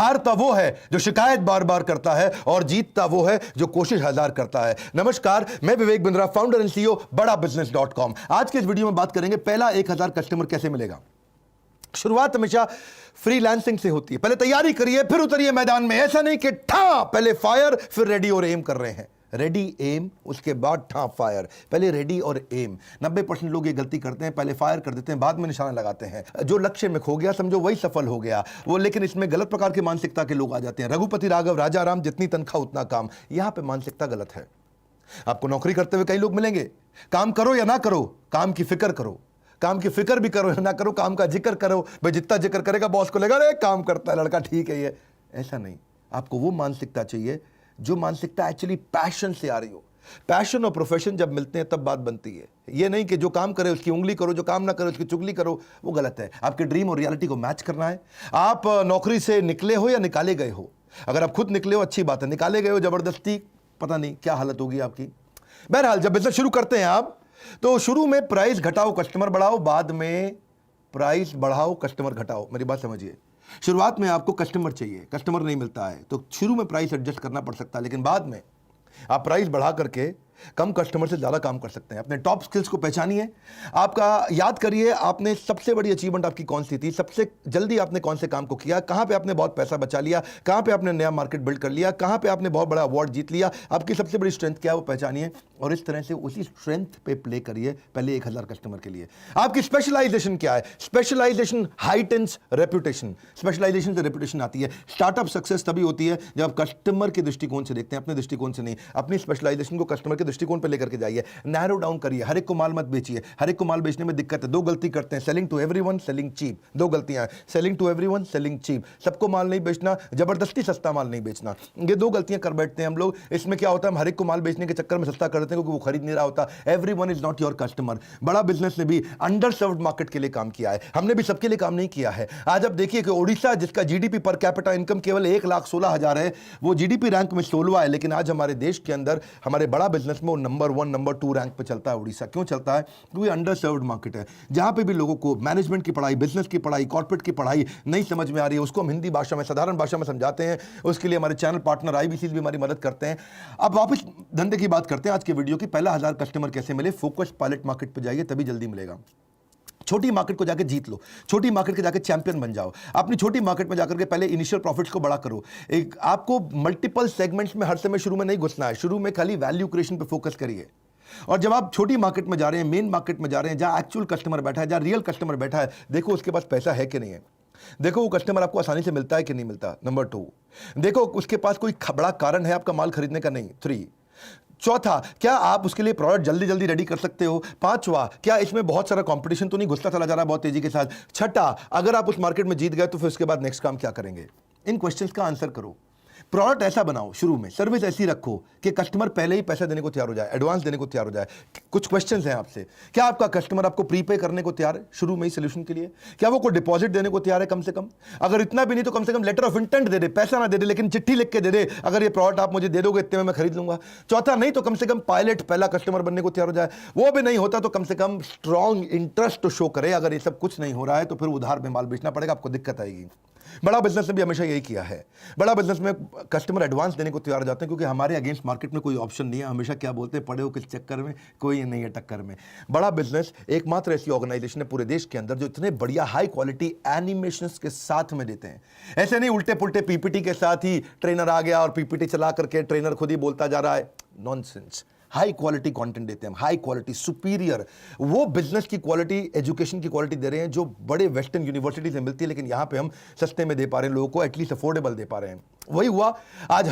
हारता वो है जो शिकायत बार बार करता है और जीतता वो है जो कोशिश हजार करता है। नमस्कार, मैं Vivek Bindra, founder and CEO बड़ाबिजनेस.com। आज के इस वीडियो में बात करेंगे पहला 1000 कस्टमर कैसे मिलेगा। शुरुआत हमेशा फ्रीलांसिंग से होती है। पहले तैयारी करिए फिर उतरिए मैदान में। ऐसा नहीं कि ठा पहले फायर फिर रेडी और एम कर रहे हैं। रेडी एम उसके बाद ठा फायर। पहले रेडी और एम। 90% लोग ये गलती करते हैं, पहले फायर कर देते हैं, बाद में निशाना लगाते हैं। जो लक्ष्य में खो गया समझो वही सफल हो गया वो। लेकिन इसमें गलत प्रकार की मानसिकता के लोग आ जाते हैं। रघुपति राघव राजा राम, जितनी तनख्वाह उतना काम। यहां पे मानसिकता गलत है। आपको नौकरी करते हुए कई लोग मिलेंगे, काम करो या ना करो, काम की फिक्र करो। काम की फिक्र भी करो या ना करो, काम का जिक्र करो। भाई जितना जिक्र करेगा बॉस को लगेगा अरे काम करता है लड़का, ठीक है ये। ऐसा नहीं, आपको वो मानसिकता चाहिए जो मानसिकता एक्चुअली पैशन से आ रही हो। पैशन और प्रोफेशन जब मिलते हैं तब बात बनती है। ये नहीं कि जो काम करे उसकी उंगली करो, जो काम ना करे उसकी चुगली करो, वो गलत है। आपके ड्रीम और रियलिटी को मैच करना है। आप नौकरी से निकले हो या निकाले गए हो। अगर आप खुद निकले हो अच्छी बात है, निकाले गए हो जबरदस्ती, पता नहीं क्या हालत होगी आपकी। बहरहाल जब बिजनेस शुरू करते हैं आप, तो शुरू में प्राइस घटाओ कस्टमर बढ़ाओ, बाद में प्राइस बढ़ाओ कस्टमर घटाओ। मेरी बात समझिए। शुरुआत में आपको कस्टमर चाहिए, कस्टमर नहीं मिलता है तो शुरू में प्राइस एडजस्ट करना पड़ सकता है, लेकिन बाद में आप प्राइस बढ़ा करके कम कस्टमर से ज़्यादा काम कर सकते हैं। अपने टॉप स्किल्स को पहचानिए। आपका याद करिए आपने सबसे बड़ी अचीवमेंट आपकी कौन सी थी, सबसे जल्दी आपने कौन से काम को किया, कहाँ पे आपने बहुत पैसा बचा लिया, कहाँ पे आपने नया मार्केट बिल्ड कर लिया, कहाँ पे आपने बहुत बड़ा अवार्ड जीत लिया। आपकी सबसे बड़ी स्ट्रेंथ क्या है वो पहचानिए और इस तरह से उसी स्ट्रेंथ पे प्ले करिए पहले 1000 कस्टमर के लिए। आपकी स्पेशलाइजेशन क्या है? Specialisation heightens reputation. स्पेशलाइजेशन से रेपुटेशन आती है। स्टार्टअप सक्सेस तभी होती है जब आप कस्टमर के दृष्टिकोण से देखते हैं, अपने दृष्टिकोण से नहीं। अपनी स्पेशलाइजेशन को कस्टमर के दृष्टिकोण पे लेकर के जाइए। नैरो डाउन करिए। हर एक को माल मत बेचिए। हर एक को माल बेचने में दिक्कत है। दो गलती करते हैं, selling to everyone, selling cheap. दो गलतियां हैं, selling to everyone, selling cheap. सबको माल नहीं बेचना, जबरदस्ती सस्ता माल नहीं बेचना। ये दो गलतियां कर बैठते हैं हम लोग। इसमें क्या होता है, हम हर एक को माल बेचने के चक्कर में सस्ता कर देते हैं क्योंकि वो खरीद नहीं रहा होता। Everyone is not your customer. बड़ा बिजनेस ने भी अंडर सर्व्ड मार्केट के लिए काम किया है। हमने भी सबके लिए काम नहीं किया है। आज आप देखिए कि ओडिशा, जिसका जीडीपी पर कैपिटा इनकम केवल 1,16,000 है, वो जीडीपी रैंक में 16वां है, लेकिन आज हमारे देश के अंदर हमारे बड़ा बिजनेस में वो नंबर 1 नंबर 2 रैंक पे चलता है। उड़ीसा क्यों चलता है? क्योंकि अंडर सर्व्ड मार्केट है। जहां पे भी लोगों को मैनेजमेंट की पढ़ाई, बिजनेस की पढ़ाई, कॉर्पोरेट की पढ़ाई नहीं समझ में आ रही है, उसको हम हिंदी भाषा में, साधारण भाषा में समझाते हैं। उसके लिए हमारे चैनल पार्टनर आईबीसी भी हमारी मदद करते हैं। अब वापस धंधे की बात करते हैं आज के वीडियो की। पहला 1000 कस्टमर कैसे मिले? फोकस पायलट मार्केट पे जाइए, तभी जल्दी मिलेगा। छोटी मार्केट को जाकर जीत लो। छोटी मार्केट के जाकर चैंपियन बन जाओ। अपनी छोटी मार्केट में जाकर के पहले इनिशियल प्रॉफिट्स को बड़ा करो। एक आपको मल्टीपल सेगमेंट्स में हर समय शुरू में नहीं घुसना है। शुरू में खाली वैल्यू क्रिएशन पे फोकस करिए। और जब आप छोटी मार्केट में जा रहे हैं, मेन मार्केट में जा रहे हैं, जहां एक्चुअल कस्टमर बैठा है, जहां रियल कस्टमर बैठा है, देखो उसके पास पैसा है कि नहीं है। देखो वो कस्टमर आपको आसानी से मिलता है कि नहीं मिलता। नंबर 2, देखो उसके पास कोई बड़ा कारण है आपका माल खरीदने का नहीं। 3, चौथा, क्या आप उसके लिए प्रोडक्ट जल्दी जल्दी रेडी कर सकते हो। 5वां, क्या इसमें बहुत सारा कंपटीशन तो नहीं घुसता चला जा रहा है बहुत तेजी के साथ। 6ठा, अगर आप उस मार्केट में जीत गए तो फिर उसके बाद नेक्स्ट काम क्या करेंगे। इन क्वेश्चंस का आंसर करो। प्रोडक्ट ऐसा बनाओ, शुरू में सर्विस ऐसी रखो कि कस्टमर पहले ही पैसा देने को तैयार हो जाए, एडवांस देने को तैयार हो जाए। कुछ क्वेश्चंस हैं आपसे। क्या आपका कस्टमर आपको प्रीपे करने को तैयार है शुरू में ही सोल्यूशन के लिए? क्या वो कोई डिपॉजिट देने को तैयार है कम से कम? अगर इतना भी नहीं तो कम से कम लेटर ऑफ इंटेंट दे दे। पैसा ना दे दे लेकिन चिट्ठी लिख के दे दे, अगर ये प्रोडक्ट आप मुझे दे दोगे इतने में मैं खरीद लूंगा। चौथा, नहीं तो कम से कम पायलट पहला कस्टमर बनने को तैयार हो जाए। वो भी नहीं होता तो कम से कम स्ट्रॉन्ग इंटरेस्ट शो करे। अगर ये सब कुछ नहीं हो रहा है तो फिर उधार में माल बेचना पड़ेगा, आपको दिक्कत आएगी। बड़ा बिजनेस ने भी हमेशा यही किया है। बड़ा बिजनेस में कस्टमर एडवांस देने को तैयार हो जाते हैं क्योंकि हमारे अगेंस्ट मार्केट में कोई ऑप्शन नहीं है। हमेशा क्या बोलते हैं, पड़े हो किस चक्कर में, कोई नहीं है टक्कर में। बड़ा बिजनेस एकमात्र ऐसी ऑर्गेनाइजेशन है पूरे देश के अंदर जो इतने बढ़िया हाई क्वालिटी एनिमेशंस के साथ में देते हैं। ऐसे नहीं उल्टे पुल्टे पीपीटी के साथ ही ट्रेनर आ गया और पीपीटी चला करके ट्रेनर खुद ही बोलता जा रहा है। नॉनसेंस। हाई क्वालिटी कंटेंट देते हैं, हाई क्वालिटी, सुपीरियर। वो बिजनेस की क्वालिटी, एजुकेशन की क्वालिटी दे रहे हैं जो बड़े वेस्टर्न यूनिवर्सिटी से मिलती है, लेकिन यहां पे हम सस्ते में दे पा रहे हैं लोगों को, एटलीस्ट अफोर्डेबल दे पा रहे हैं। वही हुआ आज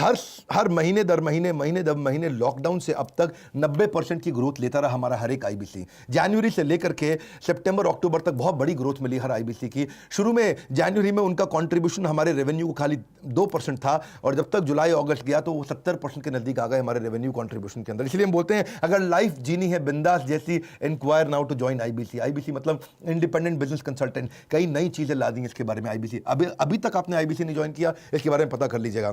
हर महीने दर महीने लॉकडाउन से अब तक 90% की ग्रोथ लेता रहा हमारा हर एक आईबीसी। जनवरी से लेकर के सितंबर अक्टूबर तक बहुत बड़ी ग्रोथ मिली हर आईबीसी की। शुरू में जनवरी में उनका कंट्रीब्यूशन हमारे रेवेन्यू को खाली 2% था और जब तक जुलाई अगस्त गया तो वो 70% के नजदीक आ गए हमारे रेवेन्यू कंट्रीब्यूशन के अंदर। इसलिए हम बोलते हैं अगर लाइफ जीनी है बिंदास जैसी, enquire now to join IBC. IBC मतलब इंडिपेंडेंट बिजनेस कंसल्टेंट। कई नई चीजें ला दी इसके बारे में आईबीसी। अभी तक आपने आईबीसी नहीं ज्वाइन किया, इसके बारे में पता कर लीजिएगा।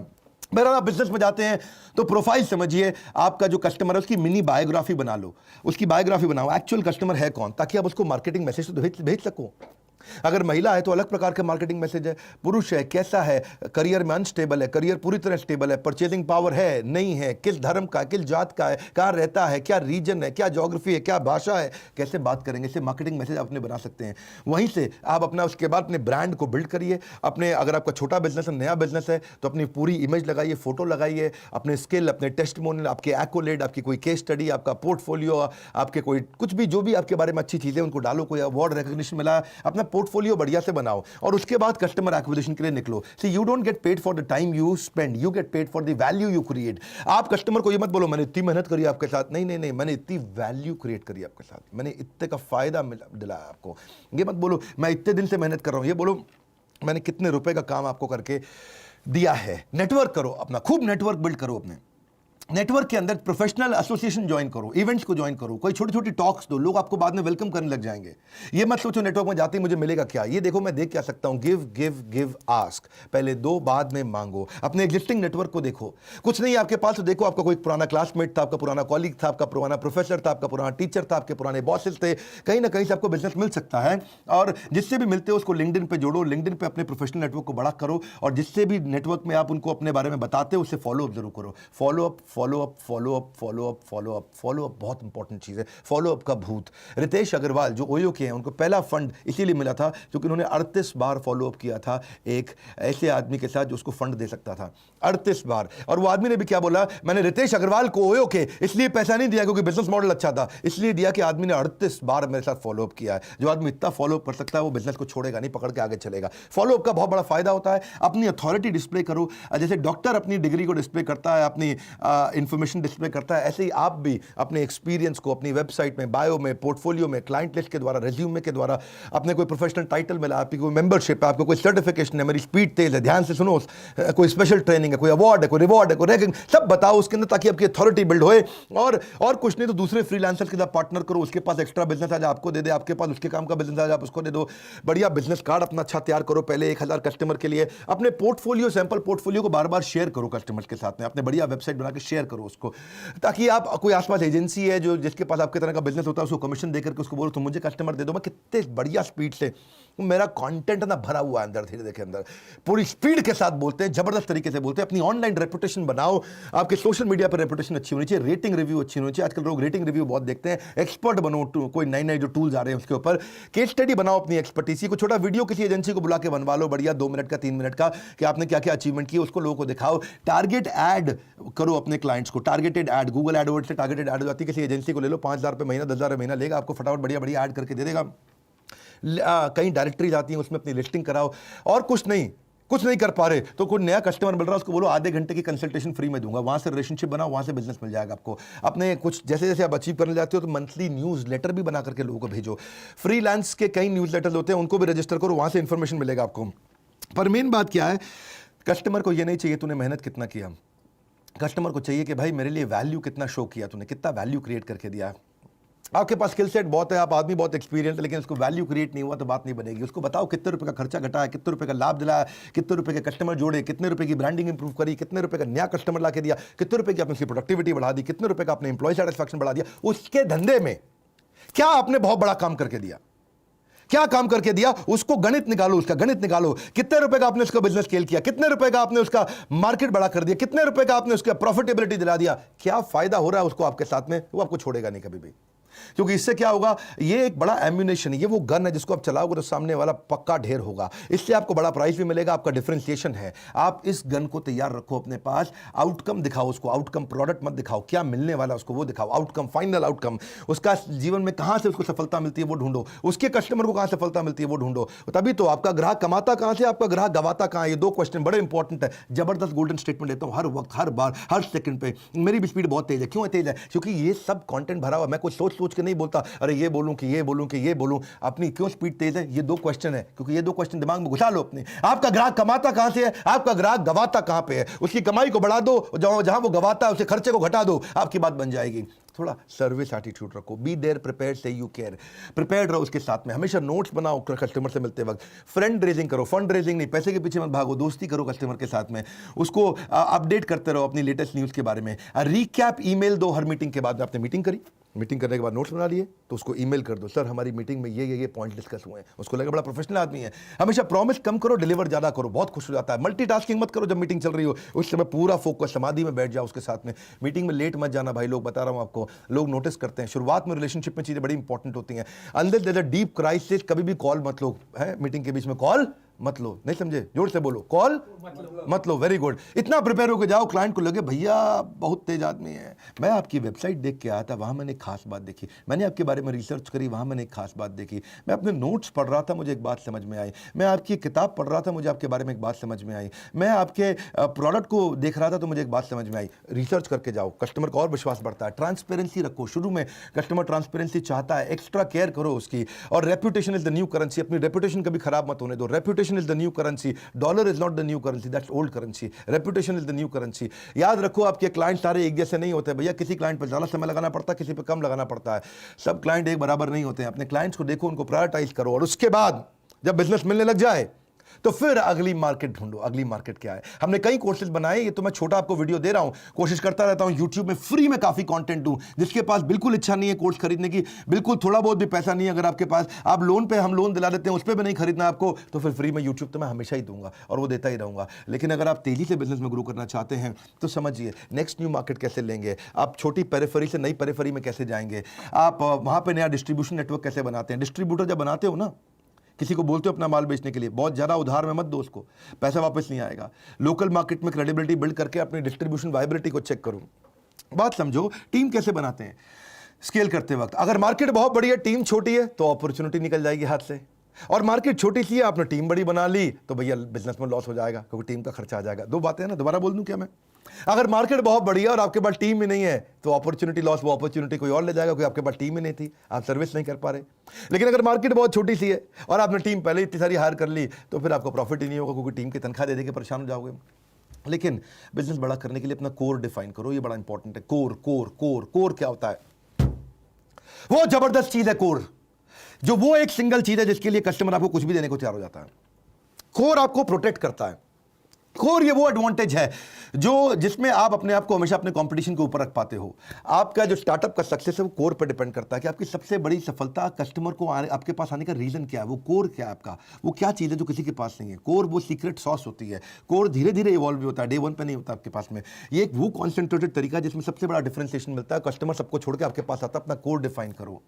बहरहाल आप बिजनेस में जाते हैं तो प्रोफाइल समझिए। आपका जो कस्टमर है उसकी मिनी बायोग्राफी बना लो, उसकी बायोग्राफी बनाओ, एक्चुअल कस्टमर है कौन, ताकि आप उसको मार्केटिंग मैसेज तो भेज सको। अगर महिला है तो अलग प्रकार का मार्केटिंग मैसेज है, पुरुष है कैसा है, करियर में अनस्टेबल है, करियर पूरी तरह स्टेबल है, परचेजिंग पावर है नहीं है, किस धर्म का, किस जात का है, कहाँ रहता है, क्या रीजन है, क्या ज्योग्राफी है, क्या भाषा है, कैसे बात करेंगे, इससे मार्केटिंग मैसेज अपने बना सकते हैं। वहीं से आप अपना उसके बाद अपने ब्रांड को बिल्ड करिए। अपने अगर आपका छोटा बिजनेस है, नया बिजनेस है, तो अपनी पूरी इमेज लगाइए, फोटो लगाइए, अपने स्किल, अपने टेस्टिमोनियल, आपके एक्कोलेड, आपकी कोई केस स्टडी, आपका पोर्टफोलियो, आपके कोई कुछ भी जो भी आपके बारे में अच्छी चीज़ें उनको डालो, कोई अवार्ड रिकॉग्निशन मिला, अपना पोर्टफोलियो बढ़िया से बनाओ और उसके बाद कस्टमर एक्विजिशन के लिए निकलो। See you don't get paid for the time you spend, you get paid for the value you create. आप कस्टमर को ये मत बोलो मैंने इतनी मेहनत करी आपके साथ, नहीं नहीं नहीं, मैंने इतनी वैल्यू क्रिएट करी आपके साथ, मैंने इतने का फायदा दिलाया आपको। ये मत बोलो मैं इतने दिन से मेहनत कर रहा हूं, ये बोलो मैंने कितने रुपए का काम आपको करके दिया है। नेटवर्क करो अपना, खूब नेटवर्क बिल्ड करो अपने। नेटवर्क के अंदर प्रोफेशनल एसोसिएशन ज्वाइन करो, इवेंट्स को ज्वाइन करो, कोई छोटी छोटी टॉक्स दो, लोग आपको बाद में वेलकम करने लग जाएंगे। ये मत सोचो नेटवर्क में जाते ही मुझे मिलेगा क्या, ये देखो मैं देख क्या सकता हूं, गिव गिव गिव आस्क, पहले दो बाद में मांगो। अपने एग्जिस्टिंग नेटवर्क को देखो, कुछ नहीं आपके पास तो देखो आपका कोई पुराना क्लासमेट था, आपका पुराना कॉलीग था, आपका पुराना प्रोफेसर था, आपका पुराना टीचर था, आपके पुराने बॉसेस थे, कहीं ना कहीं से आपको बिजनेस मिल सकता है। और जिससे भी मिलते हो उसको लिंक्डइन पे जोड़ो, लिंक्डइन पे अपने प्रोफेशनल नेटवर्क को बड़ा करो और जिससे भी नेटवर्क में आप उनको अपने बारे में बताते हो उससे फॉलो अप जरूर करो। Follow up follow up follow up follow up follow up follow up बहुत इंपॉर्टेंट चीज है। फॉलो अप का भूत। रितेश अग्रवाल जो ओयो के हैं, उनको पहला फंड इसीलिए मिला था क्योंकि उन्होंने 38 बार फॉलो अप किया था एक ऐसे आदमी के साथ जो उसको फंड दे सकता था, 38 बार। और वो आदमी ने भी क्या बोला, मैंने रितेश अग्रवाल को ओयो के इसलिए पैसा नहीं दिया क्योंकि बिजनेस मॉडल अच्छा था, इसलिए दिया कि आदमी ने 38 बार मेरे साथ फॉलो अप किया है। जो आदमी इतना फॉलो अप कर सकता है वो बिजनेस को छोड़ेगा नहीं, पकड़ के आगे चलेगा। फॉलो अप का बहुत बड़ा फायदा होता है। अपनी अथॉरिटी डिस्प्ले करो, जैसे डॉक्टर अपनी डिग्री को डिस्प्ले करता है, अपनी इंफॉर्मेशन डिस्प्ले करता है, ऐसे ही आप भी अपने एक्सपीरियंस को अपनी वेबसाइट में, बायो में, पोर्टफोलियो में, क्लाइंट लिस्ट के द्वारा, रेज्यूमे के द्वारा, अपने कोई प्रोफेशनल टाइटल मिला, आपकी कोई मेंबरशिप है, आपको कोई सर्टिफिकेशन है, मेरी स्पीड तेज है, ध्यान से सुनो, कोई स्पेशल ट्रेनिंग है, कोई अवार्ड है, कोई रिवॉर्ड है, कोई रैंकिंग, सब बताओ उसके अंदर ताकि आपकी अथॉरिटी बिल्ड होए। और कुछ नहीं तो दूसरे फ्रीलांसर के साथ पार्टनर करो, उसके पास एक्स्ट्रा बिजनेस आज आपको दे दे, आपके पास उसके काम का बिजनेस आज आप उसको दे दो। बढ़िया बिजनेस कार्ड अपना अच्छा तैयार करो पहले 1000 कस्टमर के लिए। अपने पोर्टफोलियो, सैंपल पोर्टफोलियो को बार बार शेयर करो कस्टमर्स के साथ में, अपने बढ़िया वेबसाइट बना के शेयर करो उसको, ताकि आप कोई आसपास एजेंसी है जो जिसके पास आपके तरह का बिजनेस होता है उसको कमीशन देकर के उसको बोलो तुम मुझे कस्टमर दे दो। मैं कितने बढ़िया स्पीड से, मेरा कंटेंट ना भरा हुआ है अंदर, धीरे के अंदर पूरी स्पीड के साथ बोलते हैं, जबरदस्त तरीके से बोलते हैं। अपनी ऑनलाइन रेपुटेशन बनाओ, आपके सोशल मीडिया पर रेपुटेशन अच्छी होनी चाहिए, रेटिंग रिव्यू अच्छी होनी चाहिए। आजकल लोग रेटिंग रिव्यू बहुत देखते हैं। एक्सपर्ट बनो, कोई नए नए जो टूल्स आ रहे हैं उसके ऊपर केस स्टडी बनाओ, अपनी एक्सपर्टीसी को छोटा वीडियो किसी एजेंसी को बुला के बनवा लो, बढ़िया 2 मिनट का 3 मिनट का, कि आपने क्या क्या अचीवमेंट किया उसको लोगों को दिखाओ। टारगेट ऐड करो अपने क्लाइंट्स को, टारगेटेड ऐड, गूगल एडवर्ड से टारगेटेड ऐड हो जाती है। किसी एजेंसी को ले लो, 5000 रुपये महीना, 10,000 रुपये महीना लेगा, आपको फटाफट बढ़िया बढ़िया ऐड करके दे देगा। कहीं डायरेक्टरी जाती है उसमें अपनी लिस्टिंग कराओ। और कुछ नहीं कर पा रहे तो कोई नया कस्टमर मिल रहा है उसको बोलो आधे घंटे की कंसल्टेशन फ्री में दूंगा, वहां से रिलेशनशिप बनाओ, वहां से बिजनेस मिल जाएगा आपको। अपने कुछ जैसे जैसे आप अचीव करने जाते हो तो मंथली न्यूज़ लेटर भी बना करके लोगों को भेजो। फ्रीलांस के कई न्यूज़ लेटर्स होते हैं, उनको भी रजिस्टर करो, वहां से इंफॉर्मेशन मिलेगा आपको। पर मेन बात क्या है, कस्टमर को ये नहीं चाहिए तूने मेहनत कितना किया, कस्टमर को चाहिए कि भाई मेरे लिए वैल्यू कितना शो किया तूने, कितना वैल्यू क्रिएट करके दिया। आपके पास स्किल सेट बहुत है, आप आदमी बहुत एक्सपीरियंस है, लेकिन उसको वैल्यू क्रिएट नहीं हुआ तो बात नहीं बनेगी। उसको बताओ कितने रुपए का खर्चा घटाया, कितने रुपए का लाभ दिलाया, कितने रुपए के कस्टमर जोड़े, कितने रुपए की ब्रांडिंग इंप्रूव करी, कितने रुपए का नया कस्टमर ला के दिया, कितने रुपए की आपने उसकी प्रोडक्टिविटी बढ़ा दी, कितने रुपए का आपने एम्प्लॉय सेटिस्फैक्शन बढ़ा दिया। उसके धंधे में क्या आपने बहुत बड़ा काम करके दिया, क्या काम करके दिया, उसको गणित निकालो, उसका गणित निकालो। कितने रुपए का आपने उसका बिजनेस स्केल किया, कितने रुपए का आपने उसका मार्केट बड़ा कर दिया, कितने रुपए का आपने उसका प्रॉफिटेबिलिटी दिला दिया, क्या फायदा हो रहा है उसको आपके साथ में, वो आपको छोड़ेगा नहीं कभी भी। क्योंकि इससे क्या होगा, ये एक बड़ा एम्यूनेशन है, ये वो गन है जिसको आप चलाओगे तो सामने वाला पक्का ढेर होगा। इससे आपको बड़ा प्राइस भी मिलेगा, आपका डिफरेंशिएशन है। आप इस गन को तैयार रखो अपने पास, आउटकम दिखाओ उसको, आउटकम प्रोडक्ट मत दिखाओ, क्या मिलने वाला उसको वो दिखाओ, आउटकम, फाइनल आउटकम, उसका जीवन में कहां से उसको सफलता मिलती है वो ढूंढो, उसके कस्टमर को कहां सफलता मिलती है वो ढूंढो। तभी तो आपका ग्राहक कमाता कहां से, आपका ग्राहक गवाता कहां है। ये 2 क्वेश्चन बड़े इंपॉर्टेंट है। जबरदस्त गोल्डन स्टेटमेंट देता हूं हर वक्त, हर बार, हर सेकंड पे। मेरी भी स्पीड बहुत तेज है। क्यों तेज है? क्योंकि ये सब कंटेंट भरा हुआ। मैं कुछ सोच के नहीं बोलता अरे ये बोलूं कि ये बोलूं कि ये बोलूं। अपनी क्यों स्पीड तेज है? ये 2 क्वेश्चन है, क्योंकि ये 2 क्वेश्चन दिमाग में घुसा लो अपने। आपका ग्राहक कमाता कहां से है, आपका ग्राहक गवाता कहां पे है। उसकी कमाई को बढ़ा दो, जहां वो गवाता है उसे खर्चे को घटा दो, आपकी बात बन जाएगी। थोड़ा सर्विस एटीट्यूड रखो, बी देयर प्रिपेयर्ड से यू केयर, प्रिपेयर्ड रहो उसके साथ में। हमेशा नोट्स बनाओ कस्टमर से मिलते वक्त, फ्रेंड रेजिंग करो, फंड रेजिंग नहीं, पैसे के पीछे मत भागो, दोस्ती करो कस्टमर के साथ में, उसको अपडेट करते रहो अपनी लेटेस्ट न्यूज़ के बारे में। रिकैप ईमेल दो हर मीटिंग के बाद। आपने मीटिंग करी, मीटिंग करने के बाद नोट्स बना लिए तो उसको ईमेल कर दो, सर हमारी मीटिंग में ये पॉइंट डिस्कस हुए हैं। उसको लगे बड़ा प्रोफेशनल आदमी है। हमेशा प्रॉमिस कम करो, डिलीवर ज़्यादा करो, बहुत खुश हो जाता है। मल्टीटास्किंग मत करो, जब मीटिंग चल रही हो उस समय पूरा फोकस समाधि में बैठ जाओ उसके साथ में। मीटिंग में लेट मत जाना भाई लोग, बता रहा हूँ आपको, लोग नोटिस करते हैं। शुरुआत में रिलेशनशिप में चीज़ें बड़ी इंपॉर्टेंट होती हैं। अंदर देयर अ डीप क्राइसिस, कभी भी कॉल मत लो है, मीटिंग के बीच में कॉल मत लो। नहीं समझे, जोर से बोलो, कॉल मत लो। Very good. इतना प्रिपेयर होकर जाओ, क्लाइंट को लगे भैया बहुत तेज आदमी है, मैं आपकी वेबसाइट देख के आया था, वहां मैंने एक खास बात देखी, मैंने आपके बारे में रिसर्च करी, वहां मैंने एक खास बात देखी, मैं अपने नोट्स पढ़ रहा था, मुझे एक बात समझ में आई, मैं आपकी किताब पढ़ रहा था, मुझे आपके बारे में एक बात समझ में आई, मैं आपके प्रोडक्ट को देख रहा था तो मुझे एक बात समझ में आई। रिसर्च करके जाओ, कस्टमर का और विश्वास बढ़ता है। ट्रांसपेरेंसी रखो, शुरू में कस्टमर ट्रांसपेरेंसी चाहता है, एक्स्ट्रा केयर करो उसकी। और reputation is the new currency, अपनी रेपुटेशन कभी खराब मत होने दो। Reputation is the new currency, dollar is not the new currency, that's old currency. Reputation is the new currency. याद रखो आपके क्लाइंट सारे एक जैसे नहीं होते भैया, किसी क्लाइंट पर ज्यादा समय लगाना पड़ता है, किसी पर कम लगाना पड़ता है। सब क्लाइंट एक बराबर नहीं होते हैं। अपने क्लाइंट्स को देखो, उनको प्रायोरिटाइज करो, और उसके बाद जब बिजनेस मिलने लग जाए तो फिर अगली मार्केट ढूंढो। अगली मार्केट क्या है? हमने कई कोर्सेज बनाए, ये तो मैं छोटा आपको वीडियो दे रहा हूं, कोशिश करता रहता हूं यूट्यूब में फ्री में काफी कंटेंट दूं। जिसके पास बिल्कुल इच्छा नहीं है कोर्स खरीदने की, बिल्कुल थोड़ा बहुत भी पैसा नहीं है अगर आपके पास, आप लोन पे, हम लोन दिला देते हैं, उस पर भी नहीं खरीदना आपको, तो फिर फ्री में यूट्यूब तो मैं हमेशा ही दूंगा और वो देता ही रहूंगा। लेकिन अगर आप तेजी से बिजनेस में ग्रो करना चाहते हैं तो समझिए नेक्स्ट न्यू मार्केट कैसे लेंगे आप, छोटी पेरिफेरी से नई पेरिफेरी में कैसे जाएंगे आप, वहां पर नया डिस्ट्रीब्यूशन नेटवर्क कैसे बनाते हैं। डिस्ट्रीब्यूटर जब बनाते हो ना, किसी को बोलते हो अपना माल बेचने के लिए, बहुत ज़्यादा उधार में मत दो उसको, पैसा वापस नहीं आएगा। लोकल मार्केट में क्रेडिबिलिटी बिल्ड करके अपनी डिस्ट्रीब्यूशन वाइबिलिटी को चेक करो। बात समझो, टीम कैसे बनाते हैं स्केल करते वक्त। अगर मार्केट बहुत बड़ी है, टीम छोटी है, तो अपॉर्चुनिटी निकल जाएगी हाथ से। और मार्केट छोटी सी है, आपने टीम बड़ी बना ली तो भैया बिजनेस में लॉस हो जाएगा, क्योंकि टीम का खर्चा आ जाएगा। दो बातें हैं ना, दोबारा बोल दूं क्या मैं? अगर मार्केट बहुत बड़ी है और आपके पास टीम ही नहीं है तो अपॉर्चुनिटी लॉस, वो अपॉर्चुनिटी कोई और ले जाएगा, क्योंकि आपके पास टीम ही नहीं थी, आप सर्विस नहीं कर पा रहे। लेकिन अगर मार्केट बहुत छोटी सी है और आपने टीम पहले इतनी सारी हायर कर ली तो फिर आपको प्रॉफिट ही नहीं होगा, क्योंकि टीम की तनख्वाह दे के परेशान हो जाओगे। लेकिन बिजनेस बड़ा करने के लिए अपना कोर डिफाइन करो, ये बड़ा इंपॉर्टेंट है। कोर कोर कोर कोर क्या होता है? वो जबरदस्त चीज है कोर, जो वो एक सिंगल चीज है जिसके लिए कस्टमर आपको कुछ भी देने को तैयार हो जाता है। कोर आपको प्रोटेक्ट करता है। कोर ये वो एडवांटेज है जो जिसमें आप अपने आप को हमेशा अपने कंपटीशन के ऊपर रख पाते हो। आपका जो स्टार्टअप का सक्सेस है वो कोर पर डिपेंड करता है कि आपकी सबसे बड़ी सफलता, कस्टमर को आपके पास आने का रीजन क्या है, वो कोर क्या है आपका, वो क्या चीज़ है जो किसी के पास नहीं है। कोर वो सीक्रेट सॉस होती है। कोर धीरे धीरे इवॉल्व भी होता है, डे वन पे नहीं होता आपके पास में। ये एक वो कॉन्सेंट्रेटेड तरीका है जिसमें सबसे बड़ा डिफरेंशिएशन मिलता है। कस्टमर सबको छोड़ के आपके पास आता है, अपना कोर डिफाइन करो।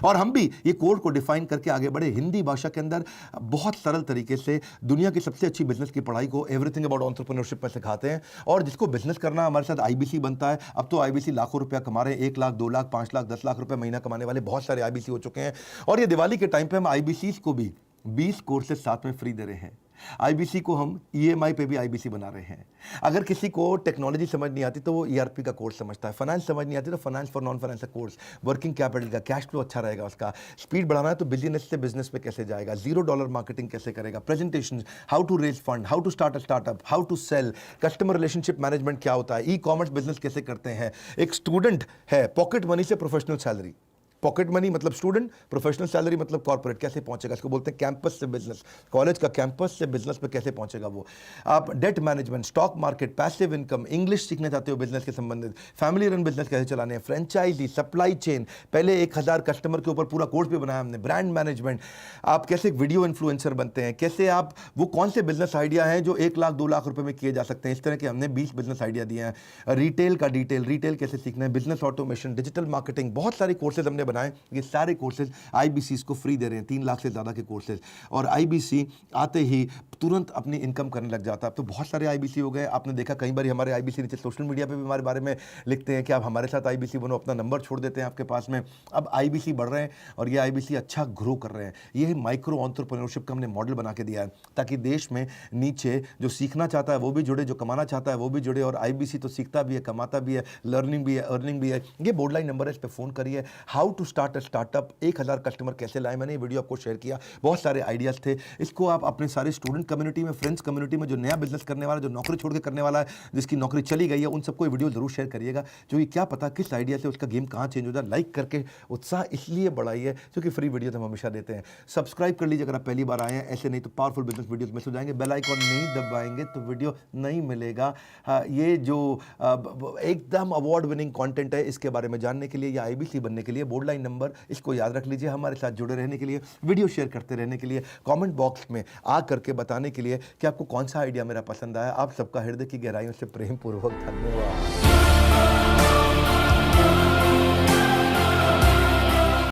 और हम भी ये कोर को डिफाइन करके आगे बढ़े। हिंदी भाषा के अंदर बहुत सरल तरीके से दुनिया की सबसे अच्छी बिजनेस की पढ़ाई को एवरीथिंग अबाउट एंटरप्रेन्योरशिप में सिखाते हैं। और जिसको बिजनेस करना हमारे साथ आईबीसी बनता है। अब तो आईबीसी लाखों रुपया कमा रहे हैं, 1 लाख 2 लाख 5 लाख 10 लाख रुपए महीना कमाने वाले बहुत सारे आईबीसी हो चुके हैं। और ये दिवाली के टाइम पे हम आईबीसी को भी 20 कोर्सेज साथ में फ्री दे रहे हैं। आईबीसी को हम ईएमआई पे भी आईबीसी बना रहे हैं। अगर किसी को टेक्नोलॉजी समझ नहीं आती तो वो ईआरपी का कोर्स समझता है, फाइनेंस समझ नहीं आती तो फाइनेंस फॉर नॉन फाइनेंस का कोर्स, वर्किंग कैपिटल का, कैश फ्लो अच्छा रहेगा उसका, स्पीड बढ़ाना है तो बिजनेस से बिजनेस पे कैसे जाएगा, $0 मार्केटिंग कैसे करेगा, presentation, how to raise fund, how to start a startup, how to sell, customer relationship management क्या होता है, ई कॉमर्स बिजनेस कैसे करते हैं। एक स्टूडेंट है, पॉकेट मनी से प्रोफेशनल सैलरी, पॉकेट मनी मतलब स्टूडेंट, प्रोफेशनल सैलरी मतलब कॉर्पोरेट, कैसे पहुंचेगा? इसको बोलते हैं कैंपस से बिजनेस, कॉलेज का कैंपस से बिजनेस पे कैसे पहुंचेगा वो। आप debt management, stock market, passive income, English सीखना चाहते हो बिजनेस के संबंधित, फैमिली रन बिजनेस कैसे चलाने हैं, फ्रेंचाइजी, सप्लाई चेन, पहले 1000 कस्टमर के ऊपर पूरा कोर्स भी बनाया हमने, ब्रांड मैनेजमेंट, आप कैसे वीडियो इन्फ्लुएंसर बनते हैं, कैसे आप वो कौन से बिजनेस आइडिया हैं जो 1 लाख 2 लाख रुपए में किए जा सकते हैं। इस तरह के हमने 20 बिजनेस आइडिया दिए हैं। रिटेल का डिटेल, रिटेल कैसे सीखना है, बिजनेस ऑटोमेशन, डिजिटल मार्केटिंग, बहुत सारे कोर्सेज हमने बनाए। ये सारे कोर्सेज आईबीसी को फ्री दे रहे हैं, 3 लाख से ज्यादा के कोर्सेज। और आईबीसी आते ही तुरंत अपनी इनकम करने लग जाता है। अब तो बहुत सारे आईबीसी हो गए, आपने देखा कई बार हमारे आईबीसी नीचे सोशल मीडिया पे भी हमारे बारे में लिखते हैं कि आप हमारे साथ आईबीसी बनो, अपना नंबर छोड़ देते हैं आपके पास में। अब आईबीसी बढ़ रहे हैं और ये आईबीसी अच्छा ग्रो कर रहे हैं। ये माइक्रो एंटरप्रेन्योरशिप का हमने मॉडल बना के दिया है ताकि देश में नीचे जो सीखना चाहता है वो भी जुड़े, जो कमाना चाहता है वो भी जुड़े। और आईबीसी तो सीखता भी है, कमाता भी है, लर्निंग भी है, अर्निंग भी है। ये बोर्ड लाइन नंबर है, इस पर फोन करिए। How to start a startup, 1000 customer कैसे लाए, मैंने ये वीडियो आपको शेयर किया, बहुत सारे आइडियाज थे। इसको आप अपने सारे स्टूडेंट कम्युनिटी में, फ्रेंड्स कम्युनिटी में जो नया बिजनेस करने वाला, जो नौकरी छोड़ के करने वाला है, जिसकी नौकरी चली गई है, उन सबको ये वीडियो जरूर शेयर करिएगा, क्योंकि क्या पता किस आइडिया से उसका गेम कहाँ चेंज हो जाए। लाइक करके उत्साह इसलिए बढ़ाइए क्योंकि फ्री वीडियो हम हमेशा देते हैं। सब्सक्राइब कर लीजिए अगर आप पहली बार आए हैं, ऐसे नहीं तो पावरफुल बिजनेस वीडियोस मिस हो जाएंगे। बेल आइकॉन नहीं दबाएंगे तो वीडियो नहीं मिलेगा। ये जो एकदम अवार्ड विनिंग कंटेंट है, इसके बारे में जानने के लिए या आईबीसी बनने के लिए बोर्ड लाइन नंबर इसको याद रख लीजिए। हमारे साथ जुड़े रहने के लिए, वीडियो शेयर करते रहने के लिए, कमेंट बॉक्स में आ करके बताने के लिए कि आपको कौन सा आइडिया मेरा पसंद आया। आप सबका हृदय की गहराइयों से प्रेम पूर्वक धन्यवाद।